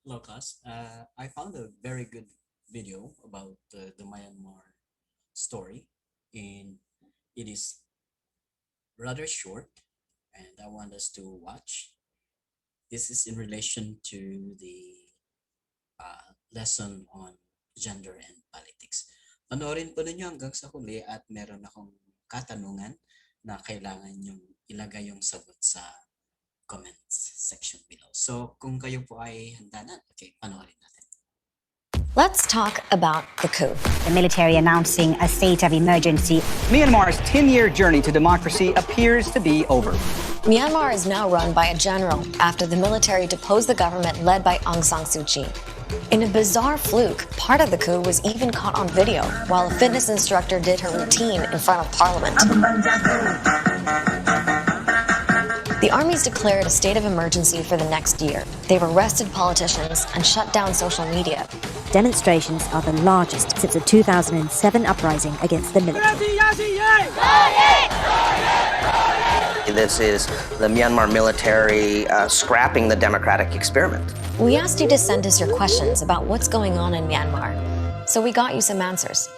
Lucas, I found a very good video about the Myanmar story, and it is rather short, and I want us to watch. This is in relation to the lesson on gender and politics. Panoorin po ninyo hanggang sa huli at meron akong katanungan na kailangan yung ilagay yung sagot sa comments section below. So kung kayo po ay handa na, okay, panoorin natin. Let's talk about the coup. The military announcing a state of emergency. Myanmar's 10-year journey to democracy appears to be over. Myanmar is now run by a general after the military deposed the government led by Aung San Suu Kyi. In a bizarre fluke, part of the coup was even caught on video while a fitness instructor did her routine in front of parliament. The army's declared a state of emergency for the next year. They've arrested politicians and shut down social media. Demonstrations are the largest since the 2007 uprising against the military. This is the Myanmar military scrapping the democratic experiment. We asked you to send us your questions about what's going on in Myanmar, so we got you some answers.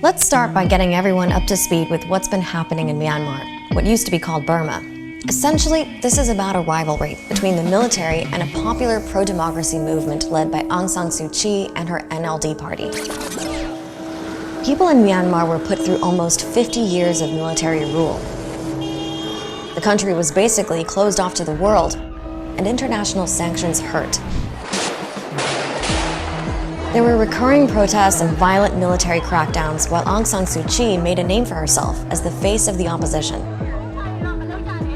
Let's start by getting everyone up to speed with what's been happening in Myanmar, what used to be called Burma. Essentially, this is about a rivalry between the military and a popular pro-democracy movement led by Aung San Suu Kyi and her NLD party. People in Myanmar were put through almost 50 years of military rule. The country was basically closed off to the world, and international sanctions hurt. There were recurring protests and violent military crackdowns while Aung San Suu Kyi made a name for herself as the face of the opposition.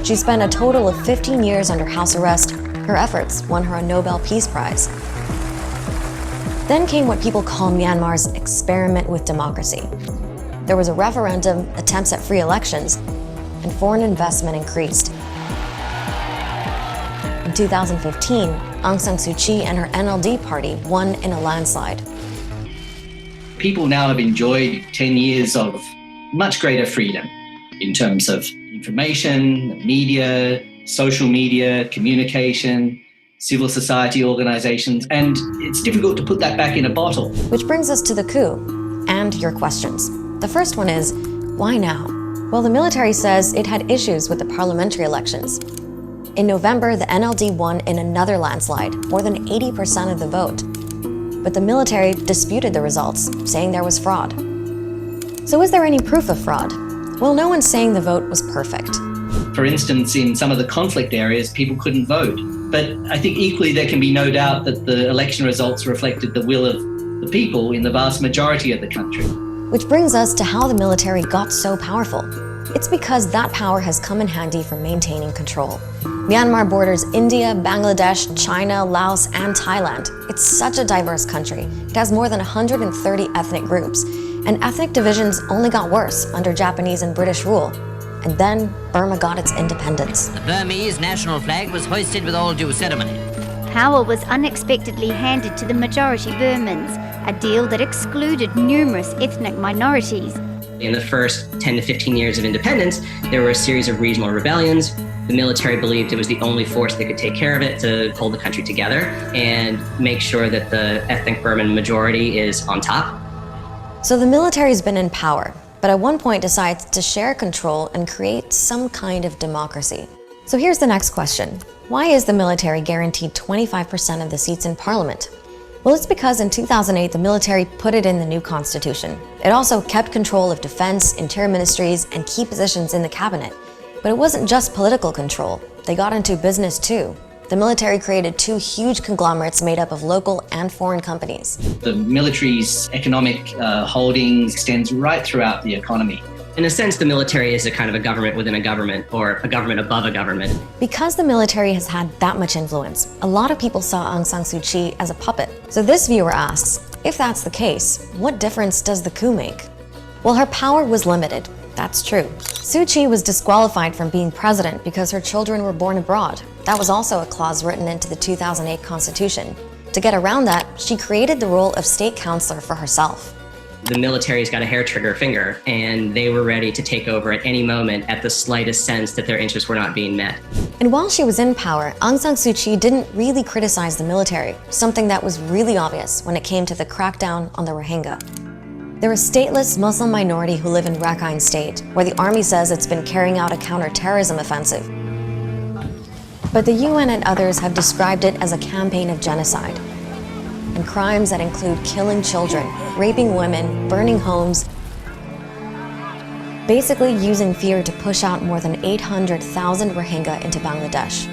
She spent a total of 15 years under house arrest. Her efforts won her a Nobel Peace Prize. Then came what people call Myanmar's experiment with democracy. There was a referendum, attempts at free elections, and foreign investment increased. In 2015, Aung San Suu Kyi and her NLD party won in a landslide. People now have enjoyed 10 years of much greater freedom in terms of information, media, social media, communication, civil society organizations, and it's difficult to put that back in a bottle. Which brings us to the coup and your questions. The first one is, why now? Well, the military says it had issues with the parliamentary elections. In November, the NLD won in another landslide, more than 80% of the vote. But the military disputed the results, saying there was fraud. So is there any proof of fraud? Well, no one's saying the vote was perfect. For instance, in some of the conflict areas, people couldn't vote. But I think equally there can be no doubt that the election results reflected the will of the people in the vast majority of the country. Which brings us to how the military got so powerful. It's because that power has come in handy for maintaining control. Myanmar borders India, Bangladesh, China, Laos, and Thailand. It's such a diverse country. It has more than 130 ethnic groups, and ethnic divisions only got worse under Japanese and British rule. And then Burma got its independence. The Burmese national flag was hoisted with all due ceremony. Power was unexpectedly handed to the majority Burmans, a deal that excluded numerous ethnic minorities. In the first 10 to 15 years of independence, there were a series of regional rebellions. The military believed it was the only force that could take care of it to hold the country together and make sure that the ethnic Burman majority is on top. So the military's been in power, but at one point decides to share control and create some kind of democracy. So here's the next question. Why is the military guaranteed 25% of the seats in parliament? Well, it's because in 2008, the military put it in the new constitution. It also kept control of defense, interior ministries, and key positions in the cabinet. But it wasn't just political control. They got into business too. The military created two huge conglomerates made up of local and foreign companies. The military's economic holdings extends right throughout the economy. In a sense, the military is a kind of a government within a government, or a government above a government. Because the military has had that much influence, a lot of people saw Aung San Suu Kyi as a puppet. So this viewer asks, if that's the case, what difference does the coup make? Well, her power was limited. That's true. Suu Kyi was disqualified from being president because her children were born abroad. That was also a clause written into the 2008 constitution. To get around that, she created the role of state counselor for herself. The military's got a hair trigger finger, and they were ready to take over at any moment at the slightest sense that their interests were not being met. And while she was in power, Aung San Suu Kyi didn't really criticize the military, something that was really obvious when it came to the crackdown on the Rohingya. They're a stateless Muslim minority who live in Rakhine State, where the army says it's been carrying out a counter-terrorism offensive. But the UN and others have described it as a campaign of genocide, and crimes that include killing children, raping women, burning homes, basically using fear to push out more than 800,000 Rohingya into Bangladesh.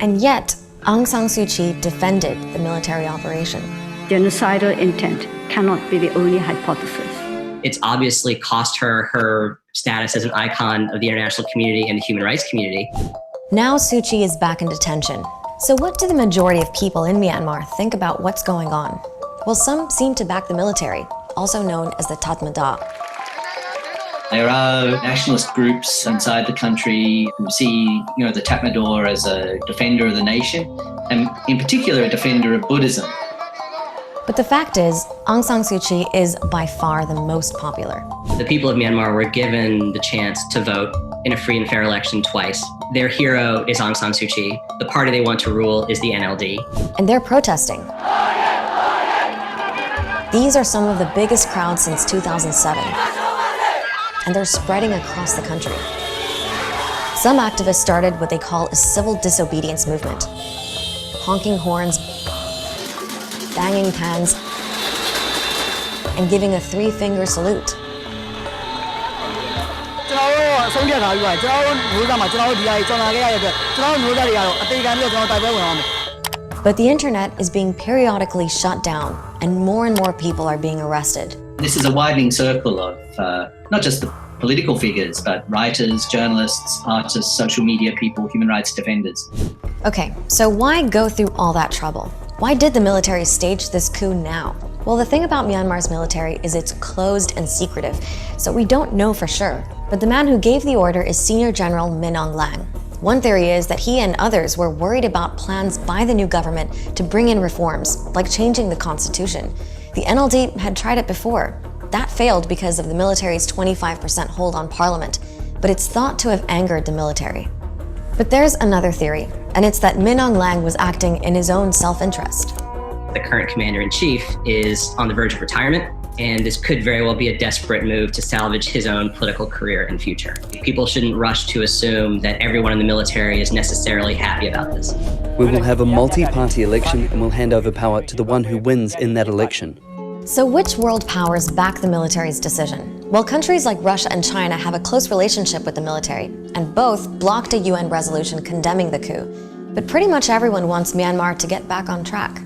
And yet, Aung San Suu Kyi defended the military operation. Genocidal intent cannot be the only hypothesis. It's obviously cost her her status as an icon of the international community and the human rights community. Now Suu Kyi is back in detention. So what do the majority of people in Myanmar think about what's going on? Well, some seem to back the military, also known as the Tatmadaw. There are nationalist groups inside the country who see, the Tatmadaw as a defender of the nation, and in particular, a defender of Buddhism. But the fact is, Aung San Suu Kyi is by far the most popular. The people of Myanmar were given the chance to vote in a free and fair election twice. Their hero is Aung San Suu Kyi. The party they want to rule is the NLD. And they're protesting. These are some of the biggest crowds since 2007. And they're spreading across the country. Some activists started what they call a civil disobedience movement. Honking horns, banging pans, and giving a three-finger salute. But the internet is being periodically shut down, and more people are being arrested. This is a widening circle of not just the political figures, but writers, journalists, artists, social media people, human rights defenders. Okay, so why go through all that trouble? Why did the military stage this coup now? Well, the thing about Myanmar's military is it's closed and secretive, so we don't know for sure. But the man who gave the order is Senior General Min Aung Hlaing. One theory is that he and others were worried about plans by the new government to bring in reforms, like changing the constitution. The NLD had tried it before. That failed because of the military's 25% hold on parliament, but it's thought to have angered the military. But there's another theory, and it's that Min Aung Hlaing was acting in his own self-interest. The current commander-in-chief is on the verge of retirement, and this could very well be a desperate move to salvage his own political career and future. People shouldn't rush to assume that everyone in the military is necessarily happy about this. We will have a multi-party election and we'll hand over power to the one who wins in that election. So which world powers back the military's decision? Well, countries like Russia and China have a close relationship with the military, and both blocked a UN resolution condemning the coup. But pretty much everyone wants Myanmar to get back on track.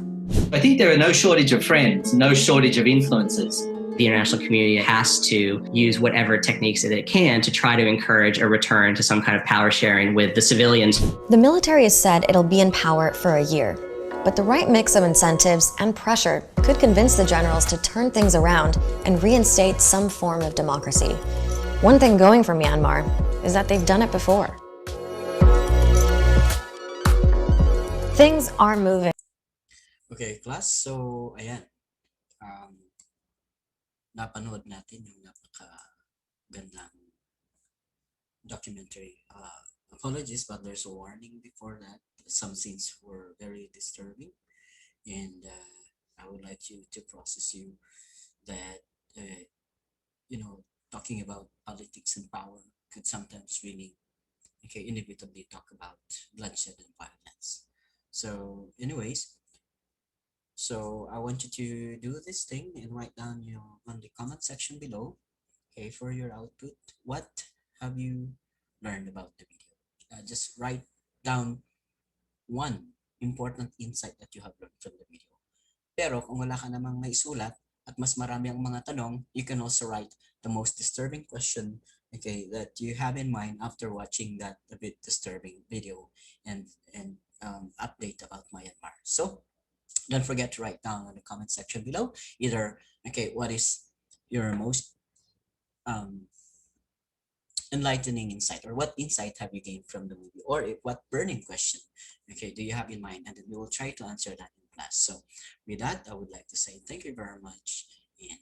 I think there are no shortage of friends, no shortage of influences. The international community has to use whatever techniques that it can to try to encourage a return to some kind of power sharing with the civilians. The military has said it'll be in power for a year. But the right mix of incentives and pressure could convince the generals to turn things around and reinstate some form of democracy. One thing going for Myanmar is that they've done it before. Things are moving. Okay, class. So, ayan. Napanood natin yung napaka-gandang documentary. Apologies, but there's a warning before that. Some scenes were very disturbing, and I would like you to process that talking about politics and power could sometimes really inevitably talk about bloodshed and violence. So anyways, I want you to do this thing and write down on the comment section below, for your output, what have you learned about the video. Just write down one important insight that you have learned from the video. Pero kung wala ka namang maisulat at mas marami ang mga tanong, you can also write the most disturbing question, that you have in mind after watching that a bit disturbing video and update about Myanmar. So don't forget to write down in the comment section below either what is your most enlightening insight, or what insight have you gained from the movie, or what burning question do you have in mind, and then we will try to answer that in last. So with that, I would like to say thank you very much and